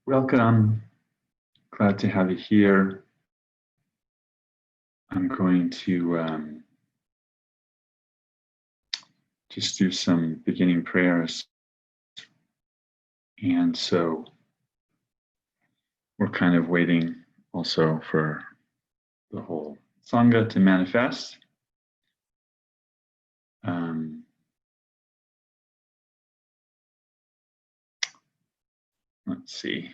Welcome. Glad to have you here. I'm going to just do some beginning prayers. And so we're kind of waiting also for the whole Sangha to manifest. Let's see.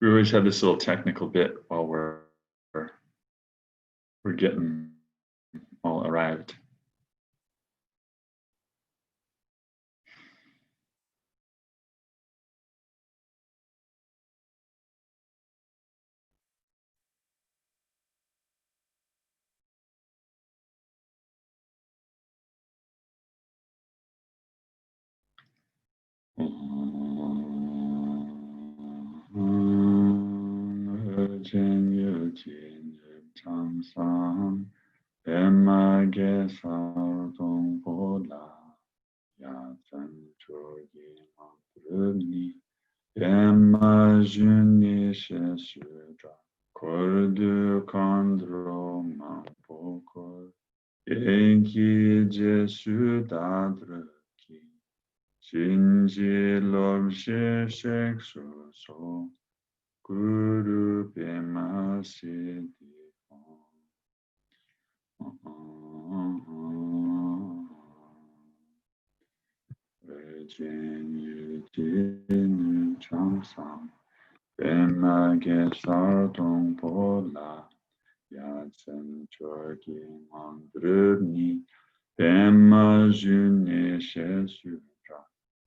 We always have this little technical bit while we're getting all arrived. Kordu kandro mampokor, enki jesu dadruki, shinji lobshe sheksu so, guru pema siddhi Virgin Eugene Changsam, Pema Gesar Dong Pola, Yatsen Chorgi Mandrubni, Pema June Shesura,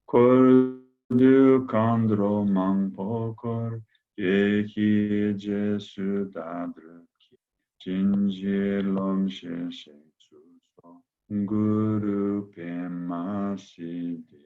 Kordu Kandro Mangpokor, Yeki Jesu Dadruki, Jinji Lom Sheshe Suso, Guru Pema Siddhi.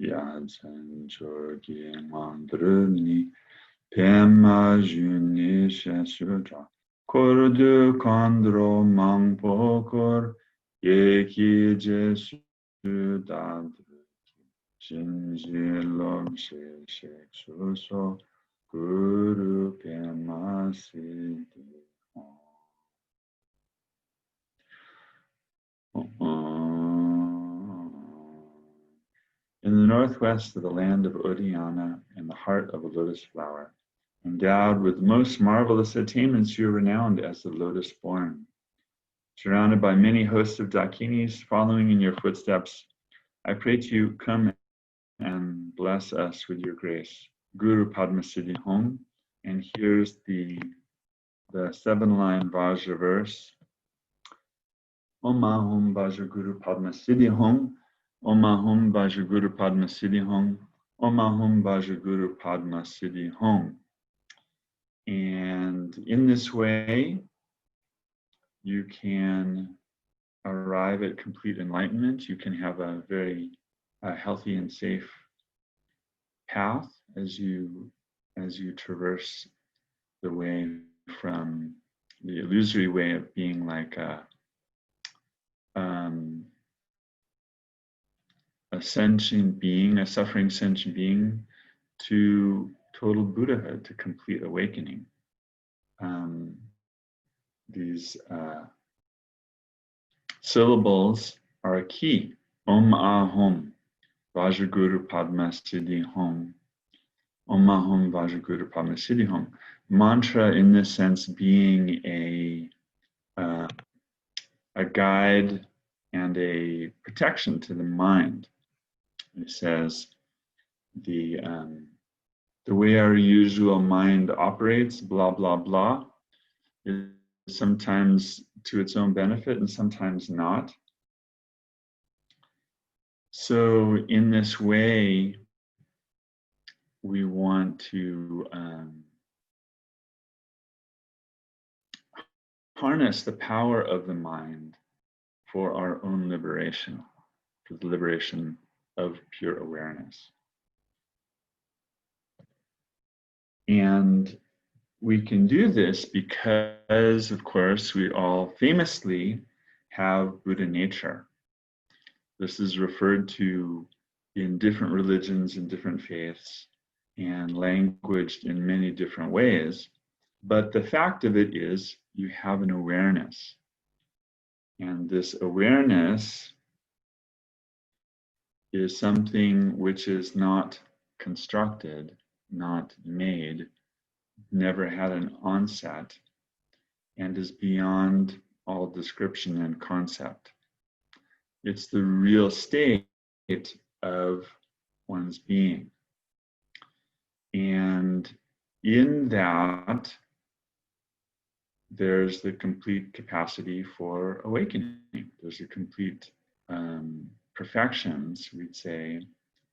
Yatsen Chogi Mandruni Pema Juni Shesudra Kordu Kandro Mangpokor Yeki Jesu Dadruki Shinji Lobshe Sheksuso Guru Pema Siddhi. In the northwest of the land of Odiyana, in the heart of a lotus flower, endowed with most marvelous attainments, you are renowned as the lotus born. Surrounded by many hosts of Dakinis following in your footsteps, I pray to you, come and bless us with your grace. Guru Padma Siddhi Home. And here's the 7-line Vajra verse. Om Ahum Vajra Guru Padma Siddhi Home. Om Ahum Vajra Guru Padma Siddhi Home. Om Ahum Vajra Guru Padma Siddhi Home. And in this way, you can arrive at complete enlightenment. You can have a very healthy and safe path as you traverse the way from the illusory way of being like a sentient being, a suffering sentient being, to total Buddhahood, to complete awakening. These syllables are a key. Om Ahum, Vajraguru Padma Siddhi Hum. Om Ahum Vajraguru Padma Siddhi Hum. Mantra, in this sense, being a guide and a protection to the mind. It says the way our usual mind operates, blah blah blah, is sometimes to its own benefit and sometimes not. So in this way, we want to harness the power of the mind for our own liberation, for the liberation of pure awareness. And we can do this because, of course, we all famously have Buddha nature. This is referred to in different religions and different faiths and languaged in many different ways. But the fact of it is, you have an awareness. And this awareness is something which is not constructed, not made, never had an onset, and is beyond all description and concept. It's the real state of one's being. And in that, there's the complete capacity for awakening. There's a complete perfections, we'd say,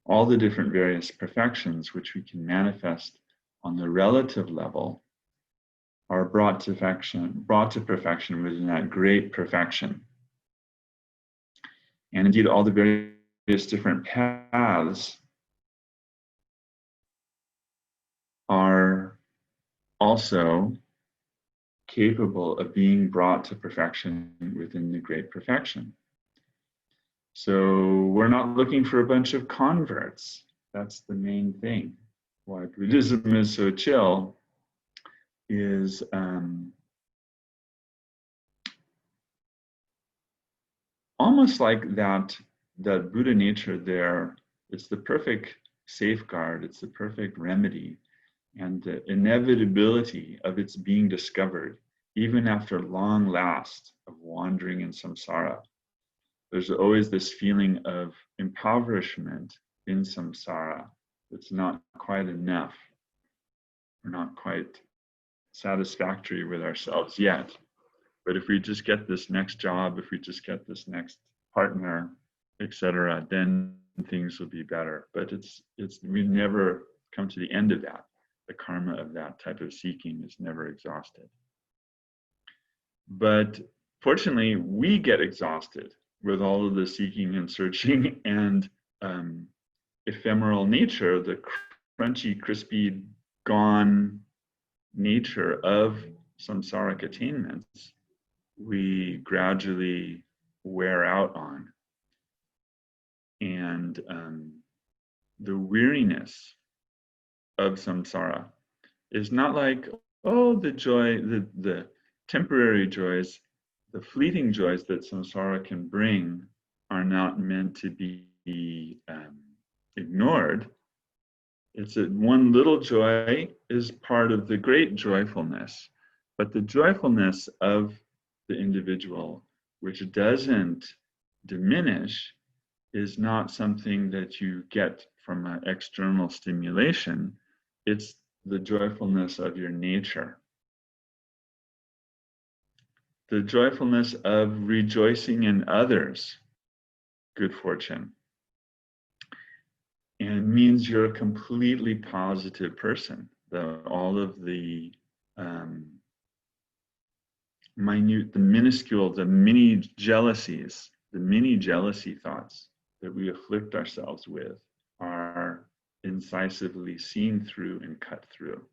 all the different various perfections which we can manifest on the relative level are brought to perfection within that great perfection. And indeed, all the various different paths are also capable of being brought to perfection within the great perfection. So we're not looking for a bunch of converts. That's the main thing. Why Buddhism is so chill is almost like that Buddha nature there. It's the perfect safeguard. It's the perfect remedy, and the inevitability of its being discovered, even after long last of wandering in samsara. There's always this feeling of impoverishment in samsara. It's not quite enough. We're not quite satisfactory with ourselves yet. But if we just get this next job, if we just get this next partner, etc., then things will be better. But we never come to the end of that. The karma of that type of seeking is never exhausted. But fortunately, we get exhausted with all of the seeking and searching and ephemeral nature, the crunchy, crispy, gone nature of samsaric attainments, we gradually wear out on. And the weariness of samsara is not like, oh, the joy, the temporary joys, the fleeting joys that samsara can bring are not meant to be ignored. It's that one little joy is part of the great joyfulness, but the joyfulness of the individual, which doesn't diminish, is not something that you get from an external stimulation. It's the joyfulness of your nature. The joyfulness of rejoicing in others' good fortune. And means you're a completely positive person. All of the minute, the minuscule, the mini jealousies, the mini jealousy thoughts that we afflict ourselves with are incisively seen through and cut through.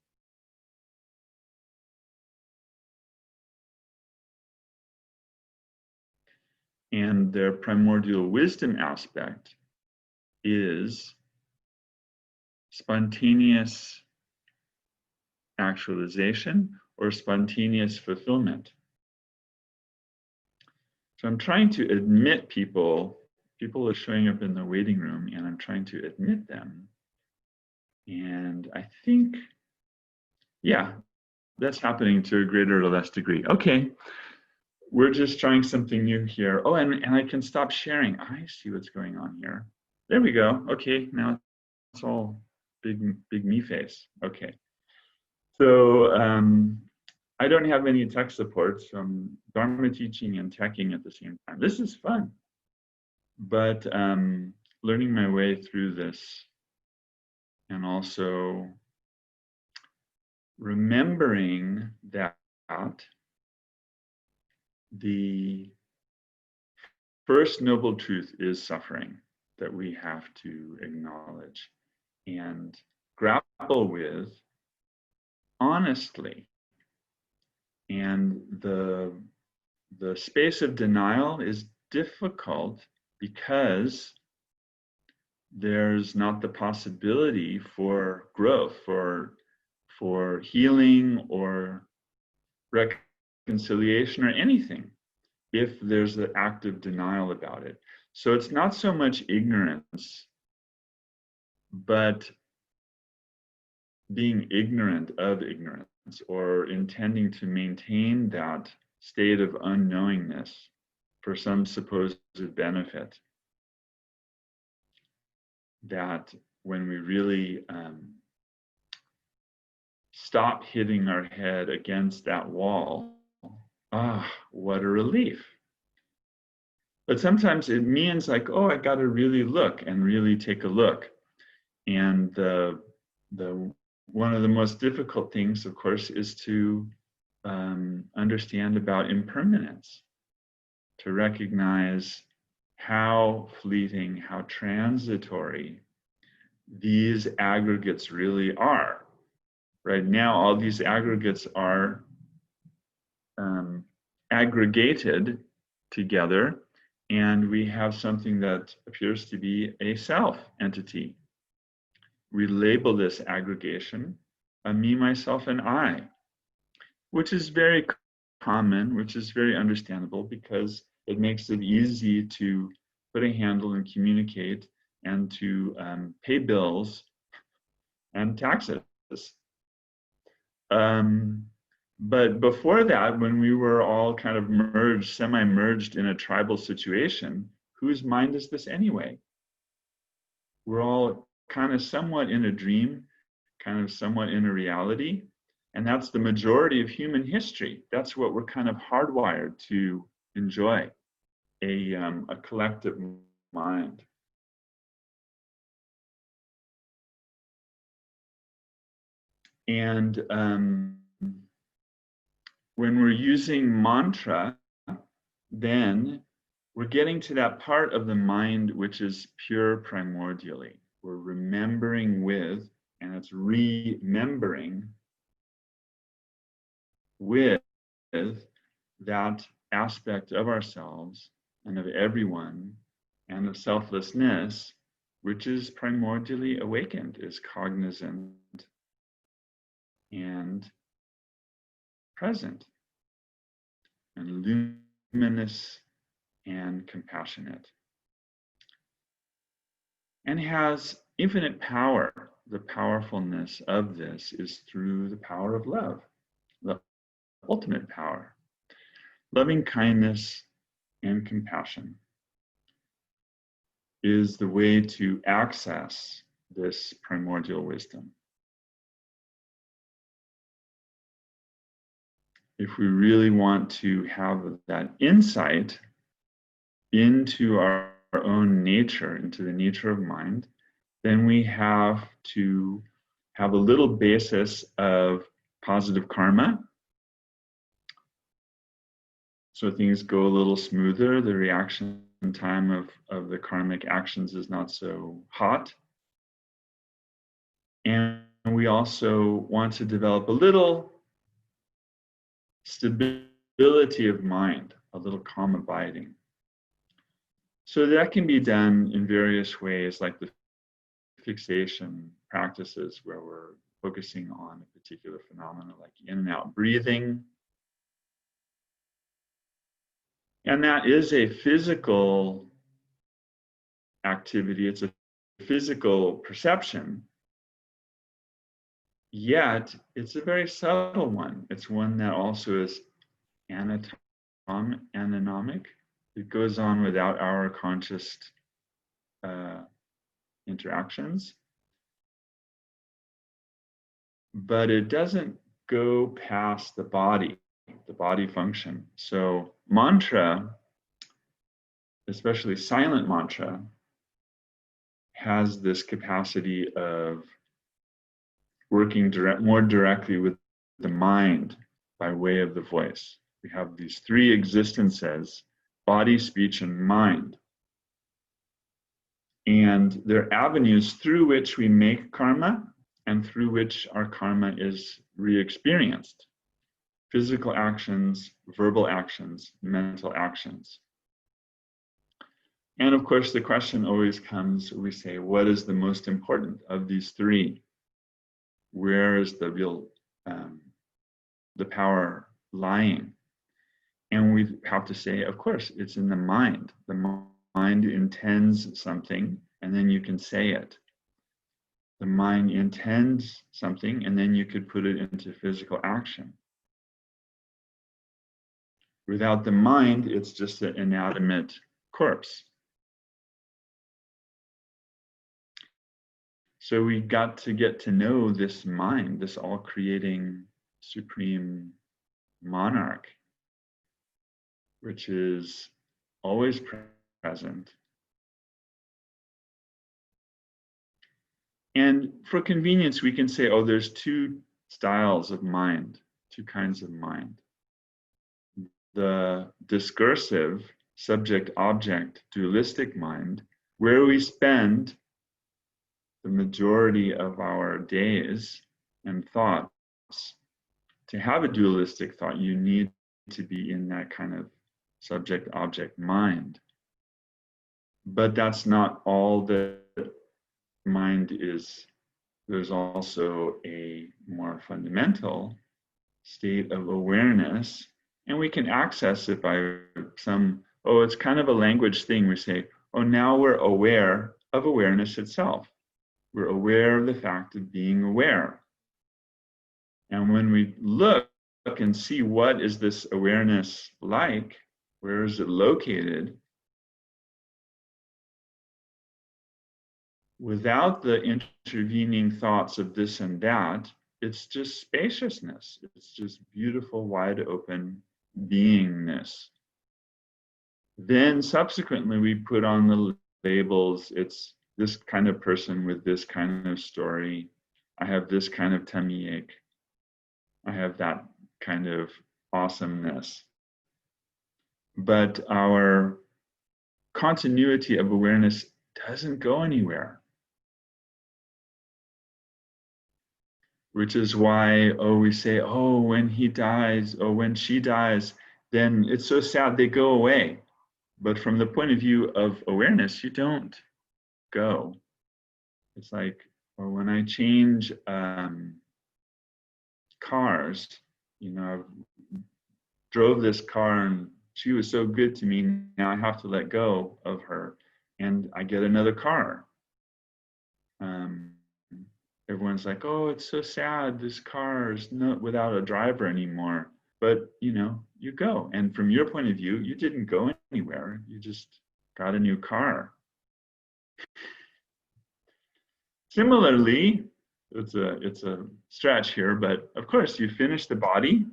And their primordial wisdom aspect is spontaneous actualization or spontaneous fulfillment. So I'm trying to admit people are showing up in the waiting room, and I'm trying to admit them. And I think, yeah, that's happening to a greater or less degree. Okay, we're just trying something new here. Oh, and I can stop sharing. I see what's going on here. There we go. Okay, now it's all big me face. Okay. So I don't have any tech support, so I'm Dharma teaching and teching at the same time. This is fun. But learning my way through this, and also remembering that the first noble truth is suffering that we have to acknowledge and grapple with honestly. And the space of denial is difficult because there's not the possibility for growth, for healing or reconciliation or anything if there's the active denial about it. So it's not so much ignorance, but being ignorant of ignorance or intending to maintain that state of unknowingness for some supposed benefit. That when we really stop hitting our head against that wall, what a relief. But sometimes it means like, oh, I got to really look and really take a look. And the one of the most difficult things, of course, is to understand about impermanence, to recognize how fleeting, how transitory these aggregates really are. Right now, all these aggregates are aggregated together, and we have something that appears to be a self entity. We label this aggregation a me, myself, and I, which is very common, which is very understandable because it makes it easy to put a handle and communicate and to pay bills and taxes. But before that, when we were all kind of merged, semi-merged in a tribal situation, whose mind is this anyway? We're all kind of somewhat in a dream, kind of somewhat in a reality, and that's the majority of human history. That's what we're kind of hardwired to enjoy, a collective mind. And when we're using mantra, then we're getting to that part of the mind which is pure primordially. We're remembering with, and it's remembering with that aspect of ourselves and of everyone and of selflessness, which is primordially awakened, is cognizant and present and luminous and compassionate, and has infinite power. The powerfulness of this is through the power of love, the ultimate power. Loving kindness and compassion is the way to access this primordial wisdom. If we really want to have that insight into our own nature, into the nature of mind, then we have to have a little basis of positive karma. So things go a little smoother. The reaction time of the karmic actions is not so hot. And we also want to develop a little stability of mind, a little calm abiding. So that can be done in various ways, like the fixation practices where we're focusing on a particular phenomenon, like in and out breathing. And that is a physical activity, it's a physical perception, yet it's a very subtle one. It's one that also is anatomic. It goes on without our conscious interactions. But it doesn't go past the body function. So mantra, especially silent mantra, has this capacity of working more directly with the mind by way of the voice. We have these three existences: body, speech, and mind. And they're avenues through which we make karma, and through which our karma is re-experienced. Physical actions, verbal actions, mental actions. And of course, the question always comes, we say, what is the most important of these three? Where is the real, the power lying? And we have to say, of course, it's in the mind. The mind intends something, and then you can say it. The mind intends something, and then you could put it into physical action. Without the mind, it's just an inanimate corpse. So we got to get to know this mind, this all-creating supreme monarch, which is always present. And for convenience, we can say, oh, there's two styles of mind, two kinds of mind. The discursive, subject-object, dualistic mind, where we spend the majority of our days and thoughts. To have a dualistic thought, you need to be in that kind of subject-object mind. But that's not all that mind is. There's also a more fundamental state of awareness, and we can access it by it's kind of a language thing. We say, oh, now we're aware of awareness itself. We're aware of the fact of being aware. And when we look and see what is this awareness like, where is it located, without the intervening thoughts of this and that, it's just spaciousness. It's just beautiful, wide open beingness. Then subsequently we put on the labels, it's this kind of person with this kind of story. I have this kind of tummy ache. I have that kind of awesomeness. But our continuity of awareness doesn't go anywhere. Which is why, we say, when he dies, or when she dies, then it's so sad they go away. But from the point of view of awareness, you don't go. It's like, or when I change cars, I drove this car and she was so good to me, now I have to let go of her and I get another car. Everyone's like, oh, it's so sad, this car is not without a driver anymore. But you go, and from your point of view, you didn't go anywhere, you just got a new car. Similarly, it's a stretch here, but of course you finish the body,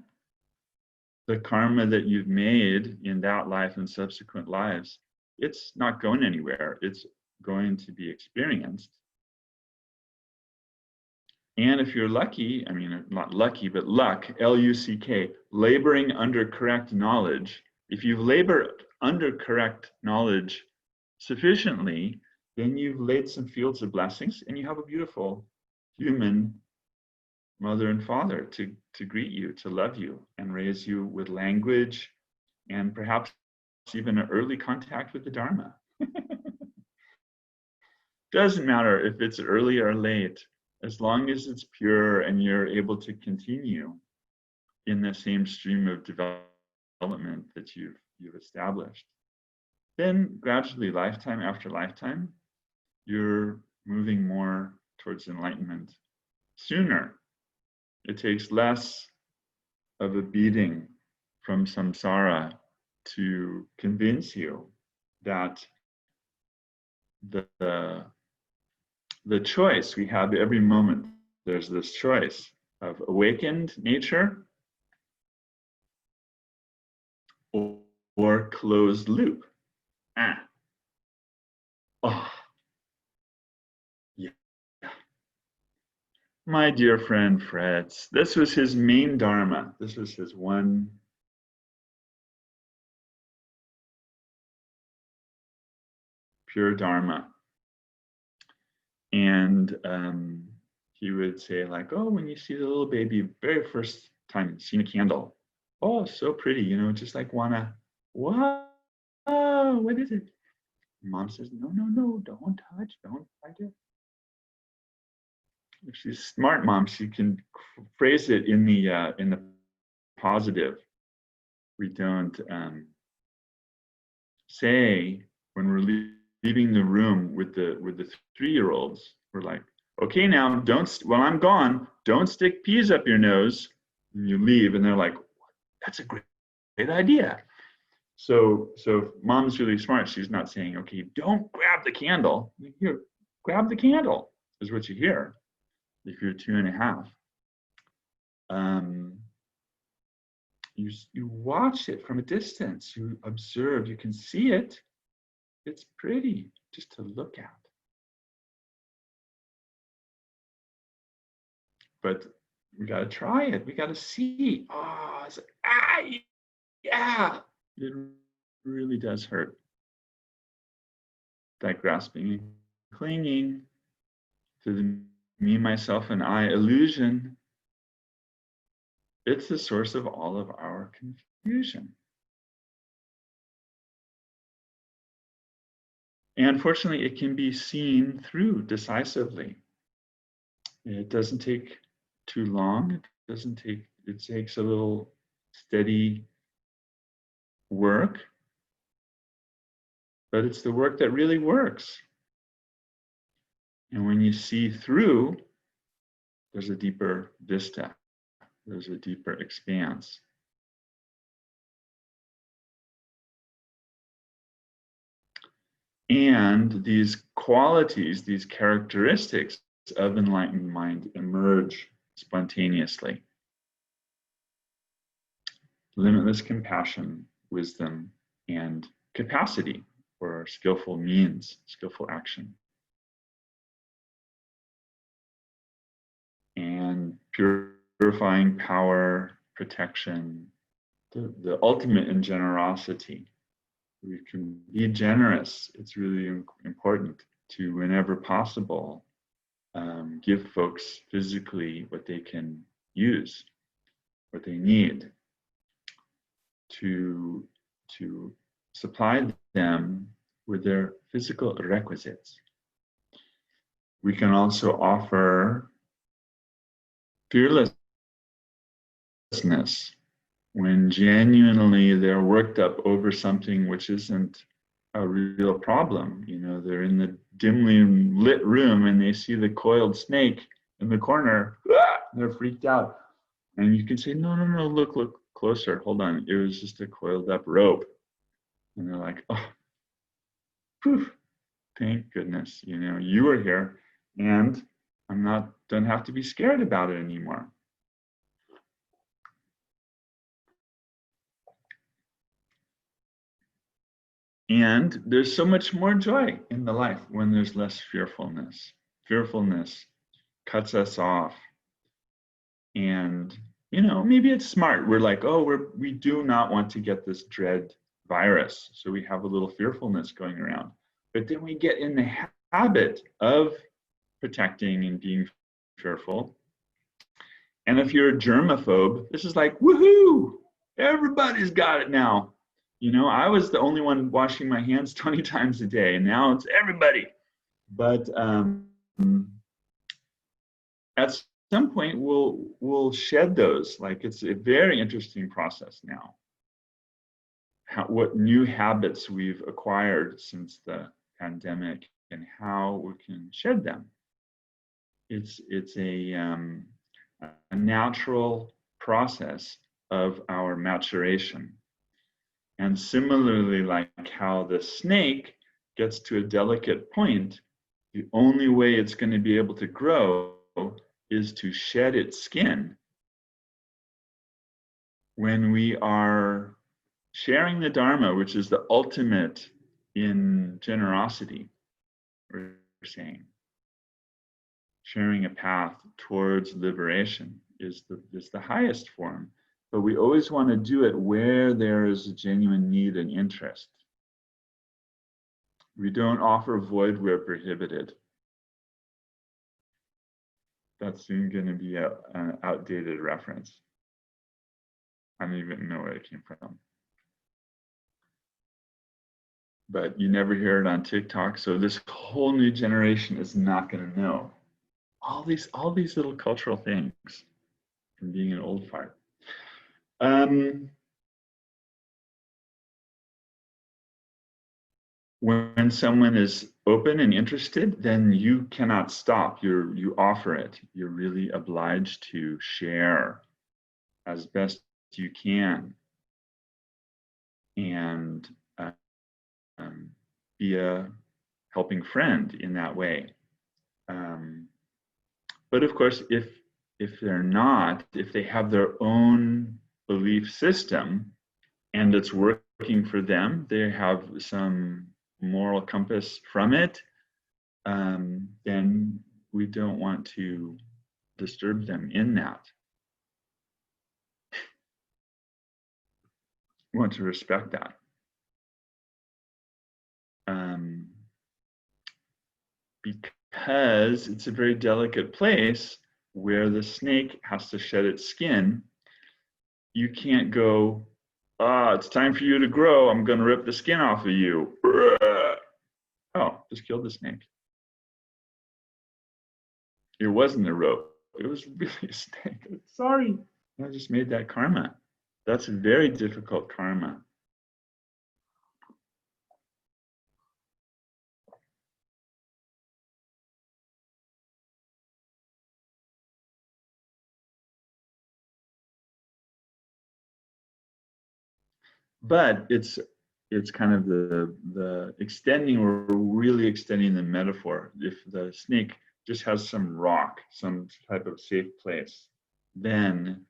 the karma that you've made in that life and subsequent lives, it's not going anywhere, it's going to be experienced. And if you're lucky, not lucky, but luck, L-U-C-K, laboring under correct knowledge, if you've labored under correct knowledge sufficiently, then you've laid some fields of blessings and you have a beautiful human mother and father to greet you, to love you, and raise you with language and perhaps even an early contact with the Dharma. Doesn't matter if it's early or late, as long as it's pure and you're able to continue in the same stream of development that you've established, then gradually, lifetime after lifetime, you're moving more towards enlightenment sooner. It takes less of a beating from samsara to convince you that the choice we have every moment, there's this choice of awakened nature or closed loop. Yeah. My dear friend Fritz, this was his main dharma. This was his one pure dharma. And he would say like, oh, when you see the little baby, very first time seeing a candle, oh, so pretty, just like wanna, wow, what is it? Mom says, no, no, no, don't touch, don't touch it. If she's a smart mom, she can phrase it in the positive. We don't say when we're leaving the room with the 3-year-olds, we're like, okay, now while I'm gone, don't stick peas up your nose. And you leave, and they're like, that's a great idea. So mom's really smart. She's not saying, okay, don't grab the candle. Here, grab the candle is what you hear if you're 2.5. You watch it from a distance. You observe. You can see it. It's pretty just to look at. But we got to try it. We got to see. Oh, it's like, yeah. It really does hurt. That grasping and clinging to the me, myself, and I illusion. It's the source of all of our confusion. And fortunately, it can be seen through decisively. It doesn't take too long. It takes a little steady work, but it's the work that really works. And when you see through, there's a deeper vista, there's a deeper expanse. And these qualities, these characteristics of enlightened mind emerge spontaneously. Limitless compassion, wisdom, and capacity for skillful means, skillful action. And purifying power, protection, the ultimate in generosity. We can be generous. It's really important to, whenever possible, give folks physically what they can use, what they need, to supply them with their physical requisites. We can also offer fearlessness when genuinely they're worked up over something which isn't a real problem. They're in the dimly lit room and they see the coiled snake in the corner. They're freaked out. And you can say, no, look closer. Hold on. It was just a coiled up rope. And they're like, oh, phew, thank goodness, you were here and don't have to be scared about it anymore. And there's so much more joy in the life when there's less fearfulness. Fearfulness cuts us off. And, maybe it's smart. We're like, oh, we do not want to get this dread virus. So we have a little fearfulness going around. But then we get in the habit of protecting and being fearful. And if you're a germaphobe, this is like, woohoo, everybody's got it now. I was the only one washing my hands 20 times a day, and now it's everybody. But at some point, we'll shed those. Like, it's a very interesting process now. What new habits we've acquired since the pandemic and how we can shed them. It's a natural process of our maturation. And similarly, like how the snake gets to a delicate point, the only way it's going to be able to grow is to shed its skin. When we are sharing the Dharma, which is the ultimate in generosity, we're saying, sharing a path towards liberation is the highest form. But we always want to do it where there is a genuine need and interest. We don't offer void where prohibited. That's soon going to be an outdated reference. I don't even know where it came from. But you never hear it on TikTok, so this whole new generation is not going to know all these little cultural things from being an old fart. When someone is open and interested, then you cannot stop. You offer it. You're really obliged to share as best you can and be a helping friend in that way. But of course, if they're not, if they have their own belief system and it's working for them, they have some moral compass from it, then we don't want to disturb them in that. We want to respect that. Because it's a very delicate place where the snake has to shed its skin. You can't go, it's time for you to grow. I'm going to rip the skin off of you. Oh, just killed the snake. It wasn't a rope. It was really a snake. Sorry. I just made that karma. That's a very difficult karma. But it's kind of the extending, or really extending the metaphor. If the snake just has some rock, some type of safe place, then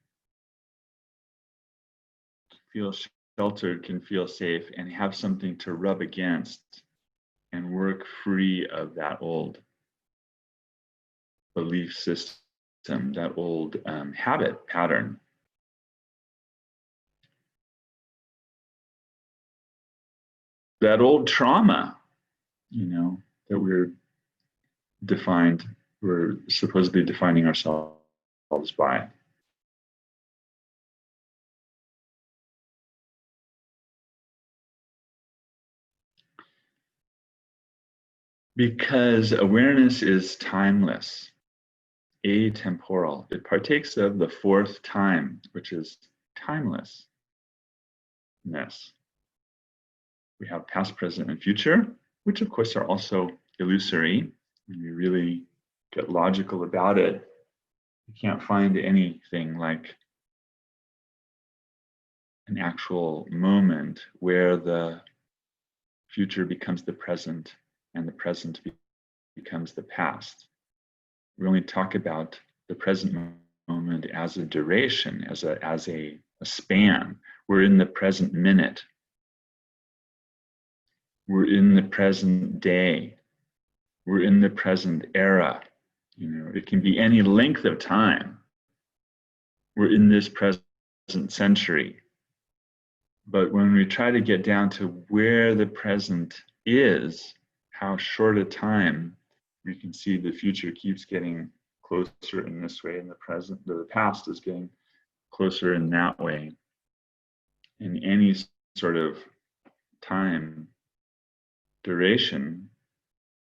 feel sheltered, can feel safe, and have something to rub against and work free of that old belief system, that old habit pattern. That old trauma, that we're supposedly defining ourselves by. Because awareness is timeless, atemporal. It partakes of the fourth time, which is timelessness. We have past, present, and future, which of course are also illusory. When you really get logical about it, you can't find anything like an actual moment where the future becomes the present and the present becomes the past. We only talk about the present moment as a duration, as a span. We're in the present minute. We're in the present day. We're in the present era. It can be any length of time. We're in this present century. But when we try to get down to where the present is, how short a time, we can see the future keeps getting closer in this way, and the past is getting closer in that way. In any sort of time duration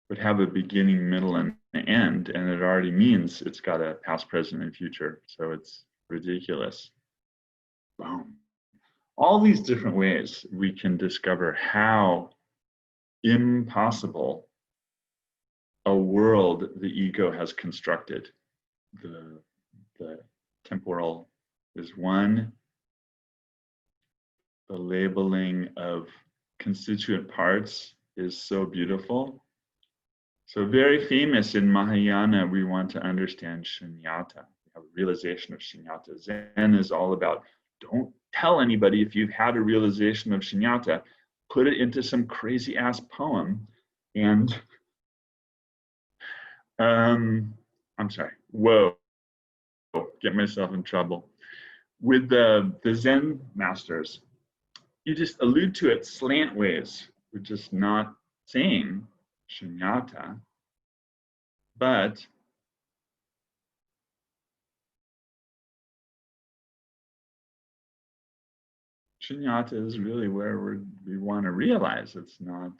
would have a beginning, middle, and end, and it already means it's got a past, present, and future. So it's ridiculous. Boom. All these different ways we can discover how impossible a world the ego has constructed. The temporal is one. The labeling of constituent parts is so beautiful. So very famous in Mahayana, we want to understand Shunyata. We have a realization of Shunyata. Zen is all about, don't tell anybody if you've had a realization of Shunyata. Put it into some crazy ass poem and I'm sorry, get myself in trouble. With the Zen masters, you just allude to it slant ways. We're just not saying Shunyata, but Shunyata is really where we want to realize it's not,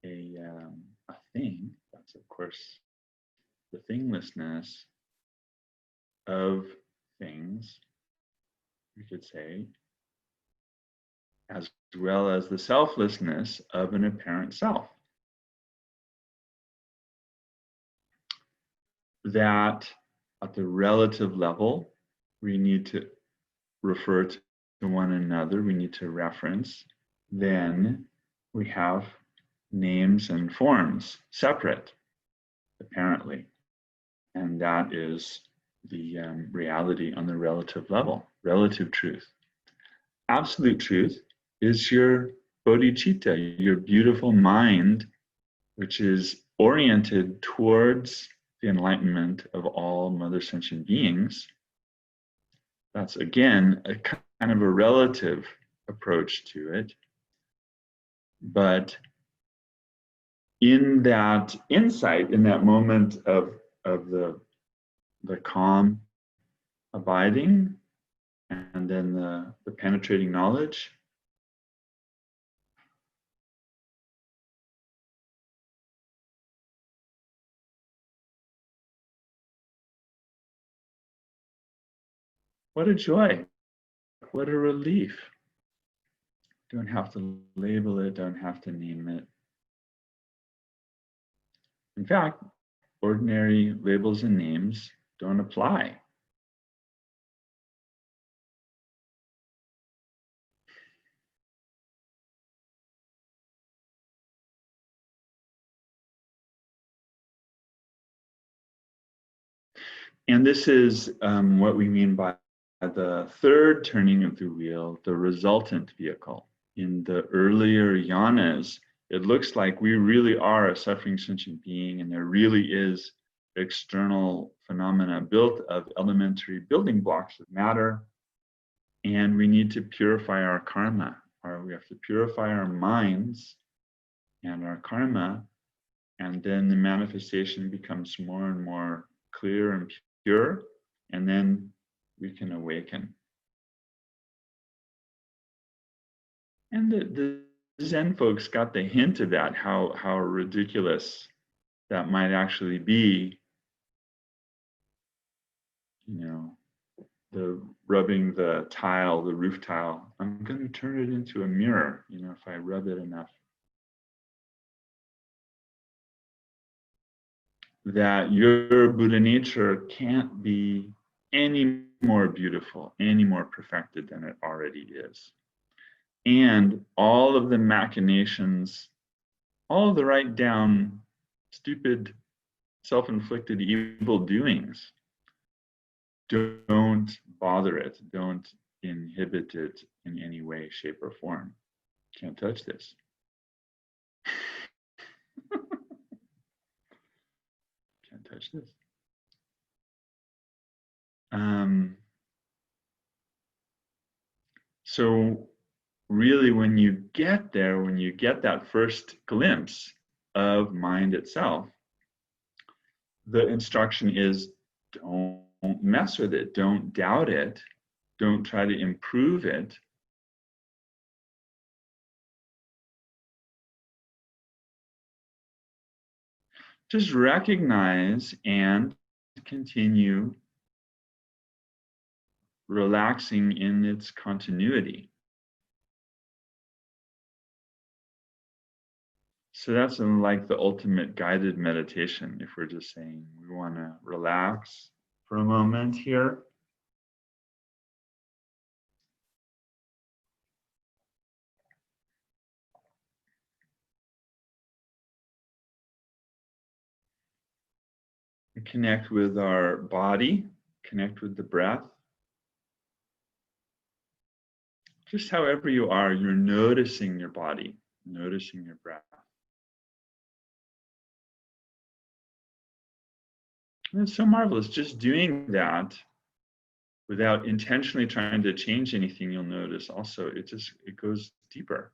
a thing. That's of course the thinglessness of things, we could say, as well as the selflessness of an apparent self. That at the relative level, we need to refer to one another, we need to reference. Then we have names and forms separate, apparently. And that is the reality on the relative level, relative truth. Absolute truth is your bodhicitta, your beautiful mind, which is oriented towards the enlightenment of all mother sentient beings. That's again a kind of a relative approach to it. But in that insight, in that moment of the calm abiding, and then the penetrating knowledge, what a joy, what a relief. Don't have to label it, don't have to name it. In fact, ordinary labels and names don't apply. And this is what we mean by the third turning of the wheel, the resultant vehicle. In the earlier yanas, it looks like we really are a suffering sentient being, and there really is external phenomena built of elementary building blocks of matter, and we need to purify our karma, or we have to purify our minds and our karma, and then the manifestation becomes more and more clear and pure, and then we can awaken. And the Zen folks got the hint of that, how ridiculous that might actually be, the rubbing the tile, the roof tile. I'm going to turn it into a mirror, if I rub it enough. That your Buddha nature can't be any more beautiful, any more perfected than it already is. And all of the machinations, all of the right down stupid self-inflicted evil doings, don't bother it, don't inhibit it in any way, shape, or form. Can't touch this. Can't touch this. So really, when you get there, when you get that first glimpse of mind itself, the instruction is don't mess with it, don't doubt it, don't try to improve it. Just recognize and continue relaxing in its continuity. So that's like the ultimate guided meditation. If we're just saying we want to relax for a moment here. Connect with our body, connect with the breath. Just however you are, you're noticing your body, noticing your breath. And it's so marvelous. Just doing that without intentionally trying to change anything, you'll notice also it goes deeper.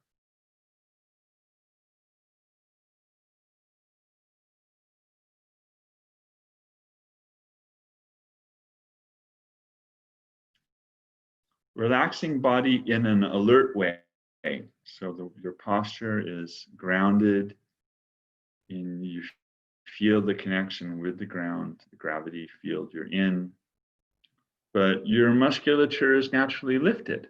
Relaxing body in an alert way. So your posture is grounded in, you feel the connection with the ground, the gravity field you're in, but your musculature is naturally lifted.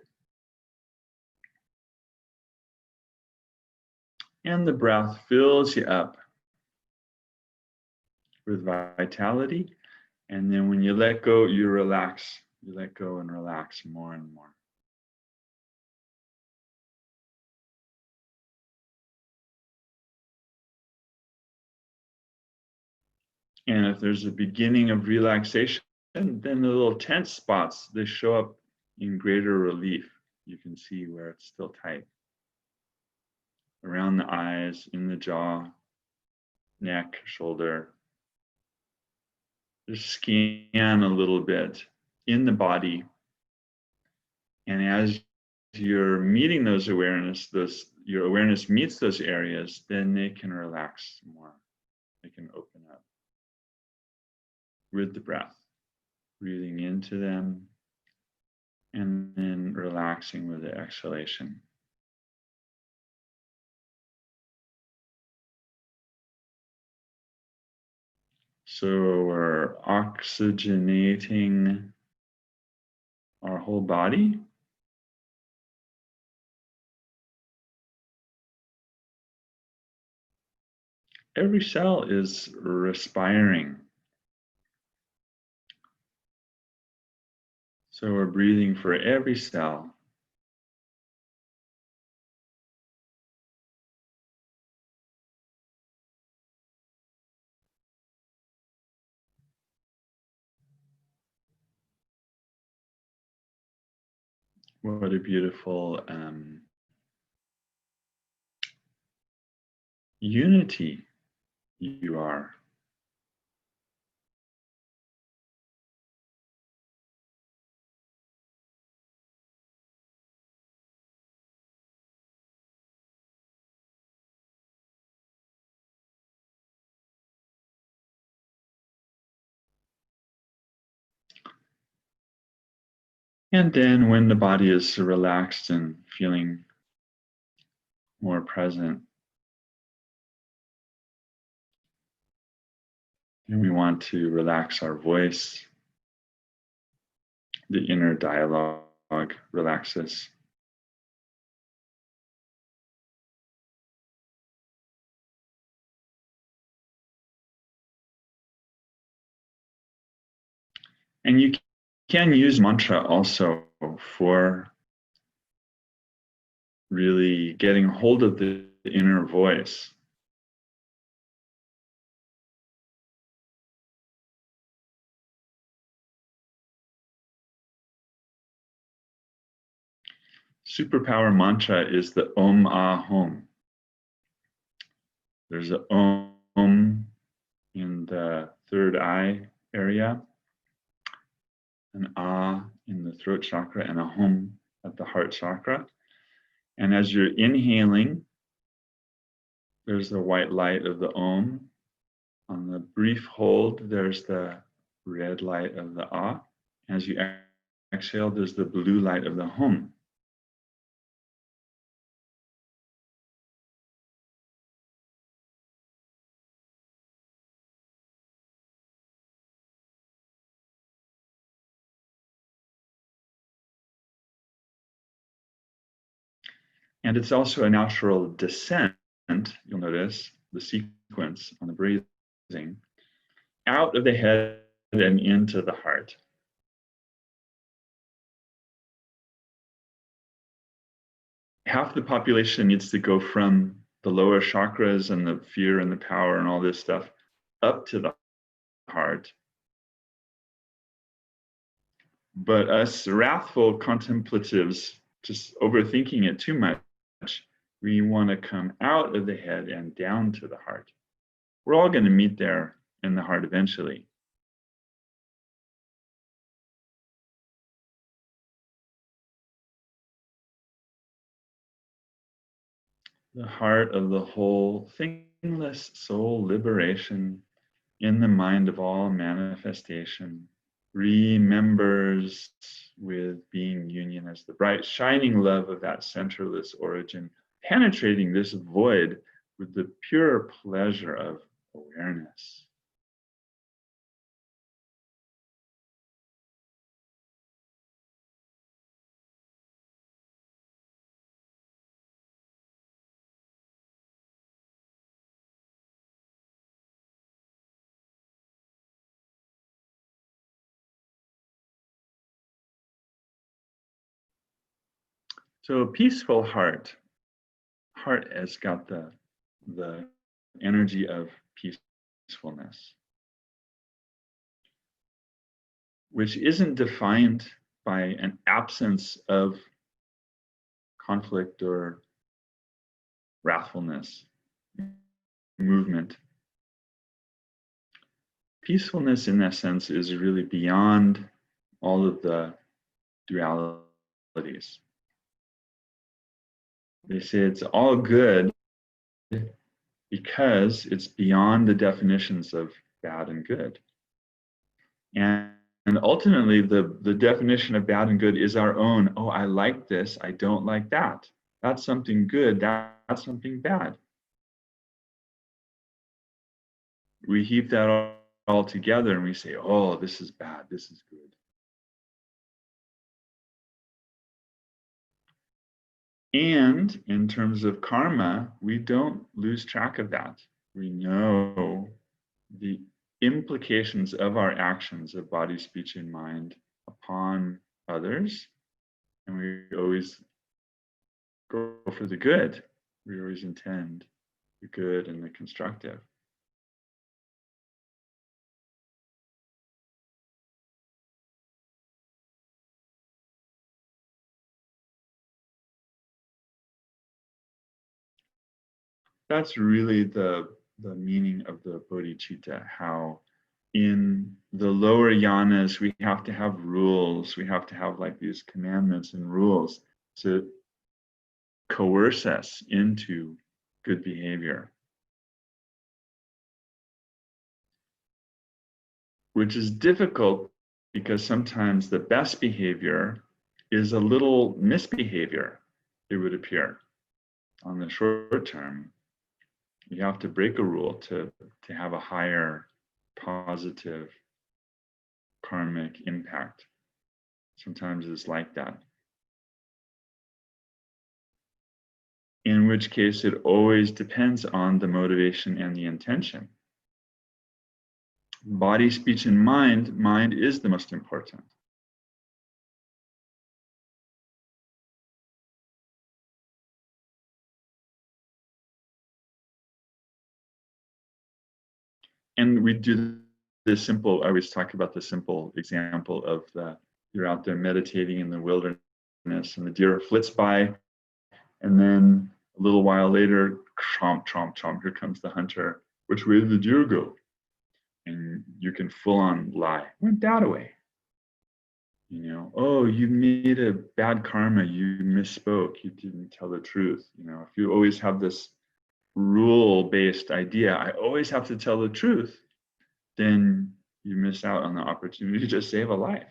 And the breath fills you up with vitality. And then when you let go, you relax. You let go and relax more and more. And if there's a beginning of relaxation, then the little tense spots, they show up in greater relief. You can see where it's still tight. Around the eyes, in the jaw, neck, shoulder. Just scan a little bit in the body. And as you're meeting those awareness, your awareness meets those areas, then they can relax more. They can open up with the breath, breathing into them, and then relaxing with the exhalation. So we're oxygenating our whole body. Every cell is respiring. So we're breathing for every cell. What a beautiful unity you are. And then when the body is relaxed and feeling more present, and we want to relax our voice, the inner dialogue relaxes. And you can use mantra also for really getting hold of the inner voice. Superpower mantra is the Om Ah Hum. There's a Om in the third eye area, an Ah in the throat chakra, and a Hum at the heart chakra. And as you're inhaling, there's the white light of the Om. On the brief hold, there's the red light of the Ah. As you exhale, there's the blue light of the Hum. And it's also a natural descent, you'll notice the sequence on the breathing, out of the head and into the heart. Half the population needs to go from the lower chakras and the fear and the power and all this stuff up to the heart. But us wrathful contemplatives, just overthinking it too much, we want to come out of the head and down to the heart. We're all going to meet there in the heart eventually. The heart of the whole thingless soul liberation in the mind of all manifestation. remembers with being union as the bright shining love of that centerless origin, penetrating this void with the pure pleasure of awareness. So a peaceful heart has got the energy of peacefulness, which isn't defined by an absence of conflict or wrathfulness, movement. Peacefulness in that sense is really beyond all of the dualities. They say it's all good because it's beyond the definitions of bad and good. And ultimately, the definition of bad and good is our own. Oh, I like this. I don't like that. That's something good. That's something bad. We heap that all together and we say, oh, this is bad. This is good. And in terms of karma, we don't lose track of that. We know the implications of our actions of body, speech, and mind upon others. And we always go for the good. We always intend the good and the constructive. That's really the meaning of the bodhicitta, how in the lower yanas we have to have rules, we have to have like these commandments and rules to coerce us into good behavior, which is difficult because sometimes the best behavior is a little misbehavior, it would appear on the short term. You have to break a rule to have a higher positive karmic impact. Sometimes it's like that. In which case, it always depends on the motivation and the intention. Body, speech, and mind is the most important. And we do this simple, I always talk about the simple example of you're out there meditating in the wilderness and the deer flits by, and then a little while later, chomp, chomp, chomp, here comes the hunter. Which way did the deer go? And you can full on lie. Went that way. You know, oh, you made a bad karma, you misspoke, you didn't tell the truth. You know, if you always have this rule-based idea, I always have to tell the truth, then you miss out on the opportunity to save a life.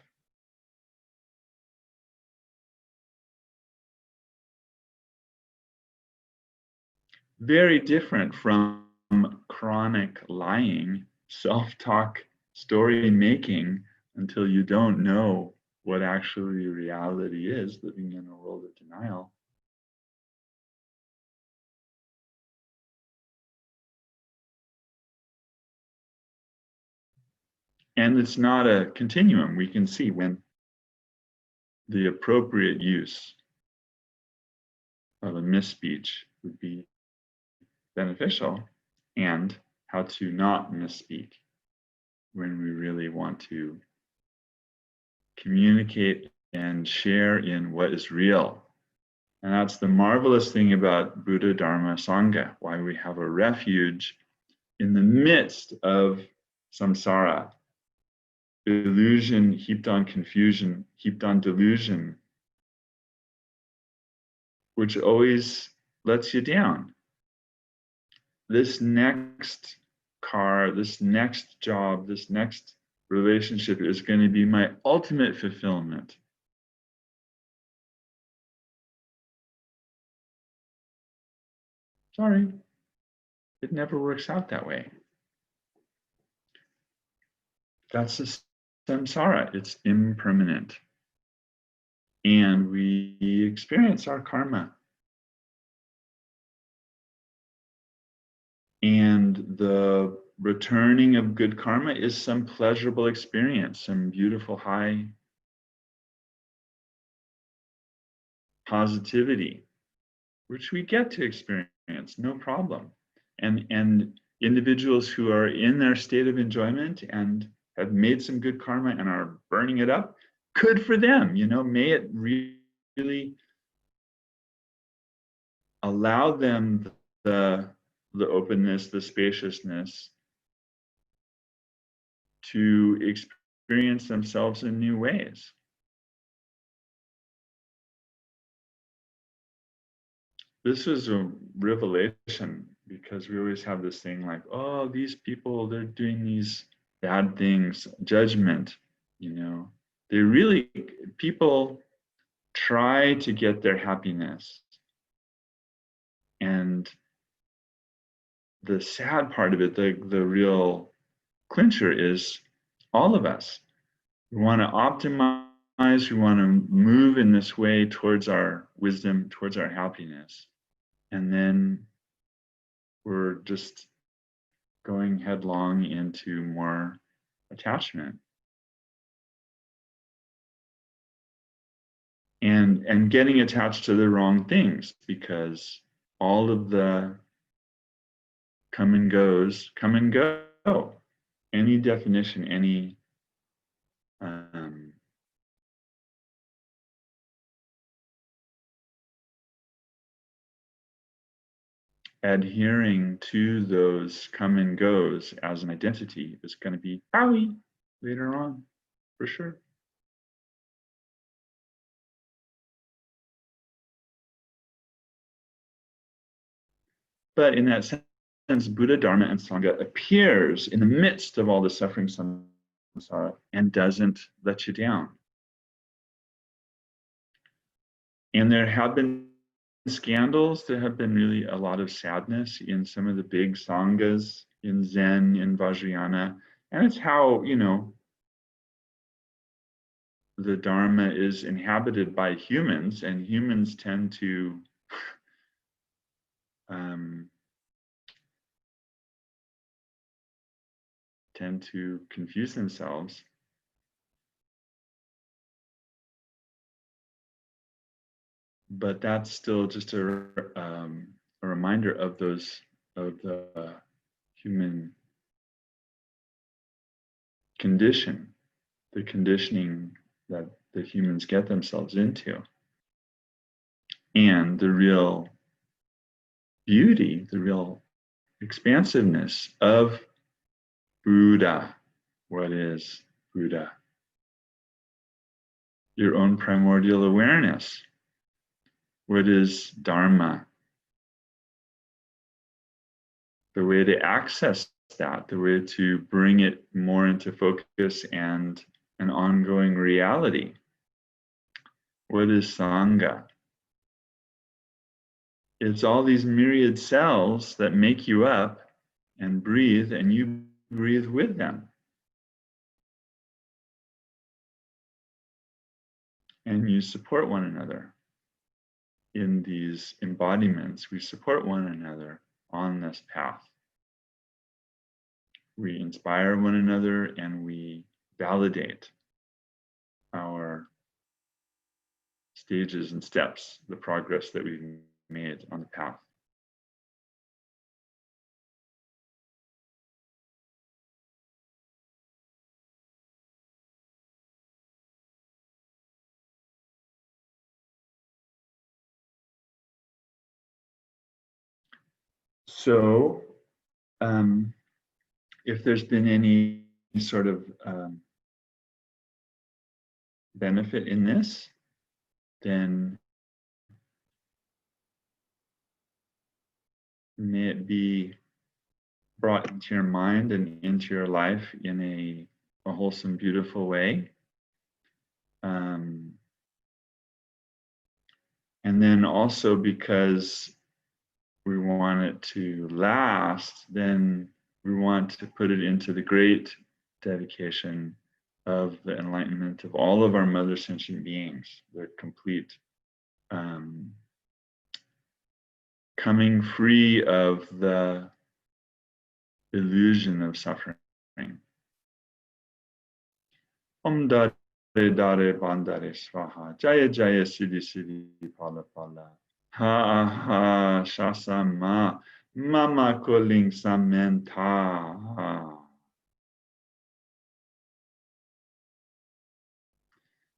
Very different from chronic lying, self-talk, story making until you don't know what actually reality is, living in a world of denial. And it's not a continuum. We can see when the appropriate use of a misspeech would be beneficial and how to not misspeak when we really want to communicate and share in what is real. And that's the marvelous thing about Buddha, Dharma, Sangha, why we have a refuge in the midst of samsara, illusion heaped on confusion, heaped on delusion, which always lets you down. This next car, this next job, this next relationship is going to be my ultimate fulfillment. Sorry, it never works out that way. That's the samsara. It's impermanent. And we experience our karma. And the returning of good karma is some pleasurable experience, some beautiful high positivity, which we get to experience, no problem. And individuals who are in their state of enjoyment and have made some good karma and are burning it up, good for them. May it really allow them the openness, the spaciousness to experience themselves in new ways. This was a revelation because we always have this thing like, oh, these people, they're doing these bad things, judgment, They really, people try to get their happiness. And the sad part of it, the real clincher is all of us. We want to optimize, we want to move in this way towards our wisdom, towards our happiness. And then we're just going headlong into more attachment. And getting attached to the wrong things, because all of the come and go. Any definition, any adhering to those come and goes as an identity is going to be owie later on, for sure. But in that sense, Buddha, Dharma, and Sangha appears in the midst of all the suffering samsara and doesn't let you down. And there have been scandals. There have been really a lot of sadness in some of the big sanghas in Zen, in Vajrayana. And it's how, the Dharma is inhabited by humans, and humans tend to confuse themselves. But that's still just a reminder of the human condition, the conditioning that the humans get themselves into, and the real beauty, the real expansiveness of Buddha. What is Buddha? Your own primordial awareness. What is Dharma? The way to access that, the way to bring it more into focus and an ongoing reality. What is Sangha? It's all these myriad cells that make you up and you breathe with them. And you support one another in these embodiments. We support one another on this path. We inspire one another and we validate our stages and steps, the progress that we've made on the path. So, if there's been any sort of benefit in this, then may it be brought into your mind and into your life in a a wholesome, beautiful way. And then also because we want it to last, then we want to put it into the great dedication of the enlightenment of all of our mother sentient beings, the complete coming free of the illusion of suffering. Om Dare Dare Bandare Swaha Jaya Jaya Siddhi Siddhi Pala Pala Ha Ha Shasama Mama Koling Samenta.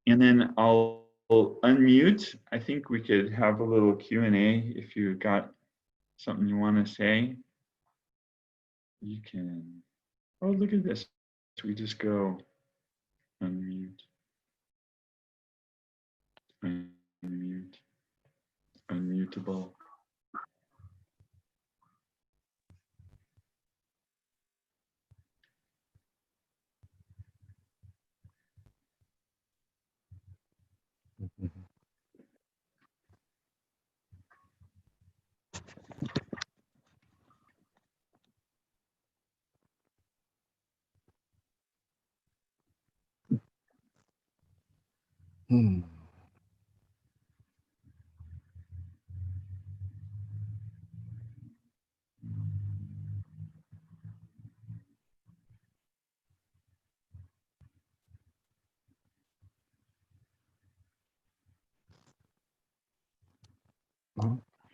And then I'll unmute. I think we could have a little Q&A if you've got something you want to say. You can. Oh, look at this. We just go unmute, unmute, unmutable.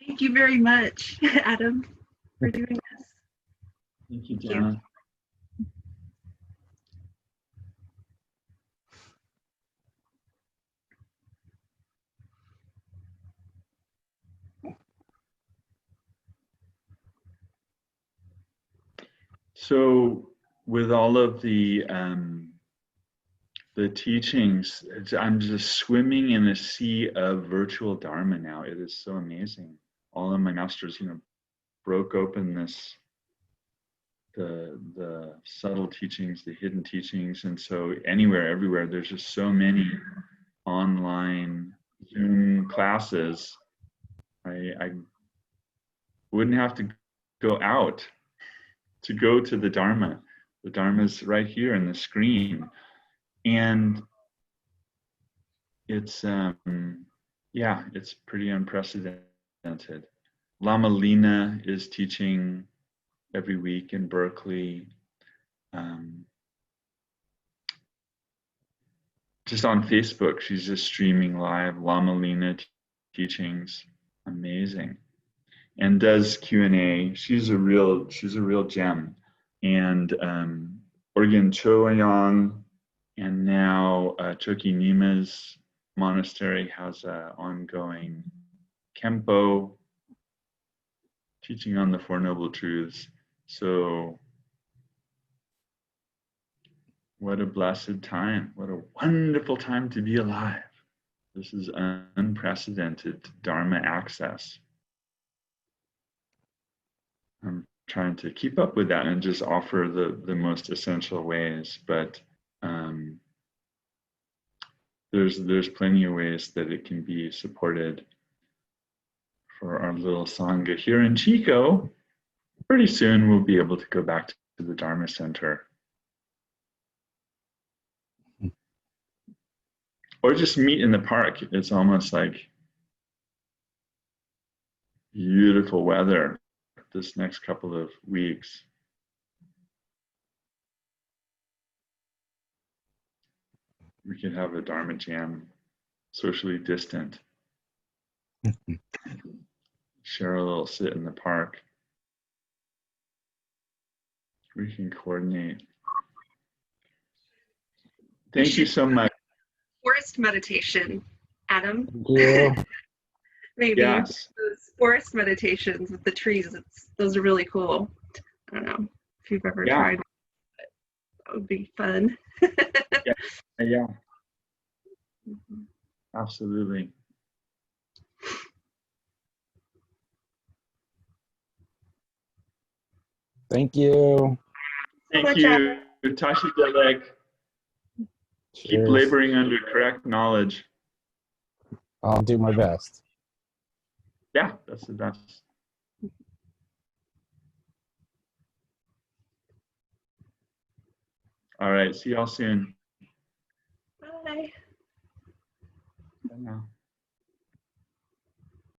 Thank you very much, Adam, for doing this. Thank you, Jana. So with all of the teachings, I'm just swimming in a sea of virtual Dharma now. It is so amazing. All of my masters, broke open the subtle teachings, the hidden teachings, and so anywhere, everywhere, there's just so many online Zoom classes. I wouldn't have to go out to go to the Dharma. The Dharma's right here in the screen. And it's, it's pretty unprecedented. Lama Lina is teaching every week in Berkeley. Just on Facebook, she's just streaming live Lama Lina teachings. Amazing. And does Q&A. She's a real gem. And Organ Choyang, and now Choki Nima's monastery has an ongoing Kempo teaching on the Four Noble Truths. So what a blessed time. What a wonderful time to be alive. This is unprecedented Dharma access. I'm trying to keep up with that and just offer the most essential ways, but there's plenty of ways that it can be supported for our little Sangha here in Chico. Pretty soon we'll be able to go back to the Dharma Center. Or just meet in the park. It's almost like beautiful weather this next couple of weeks. We could have a Dharma jam, socially distant. Share a little sit in the park. We can coordinate. Thank you so much. Forest meditation, Adam. Yeah. Maybe Yes. those forest meditations with the trees. Those are really cool. I don't know if you've ever tried. That would be fun. Yeah. Absolutely. Thank you. Thank you, Tashi Delek. Keep Cheers. laboring under correct knowledge. I'll do my best. Yeah, that's the best. All right, see y'all soon.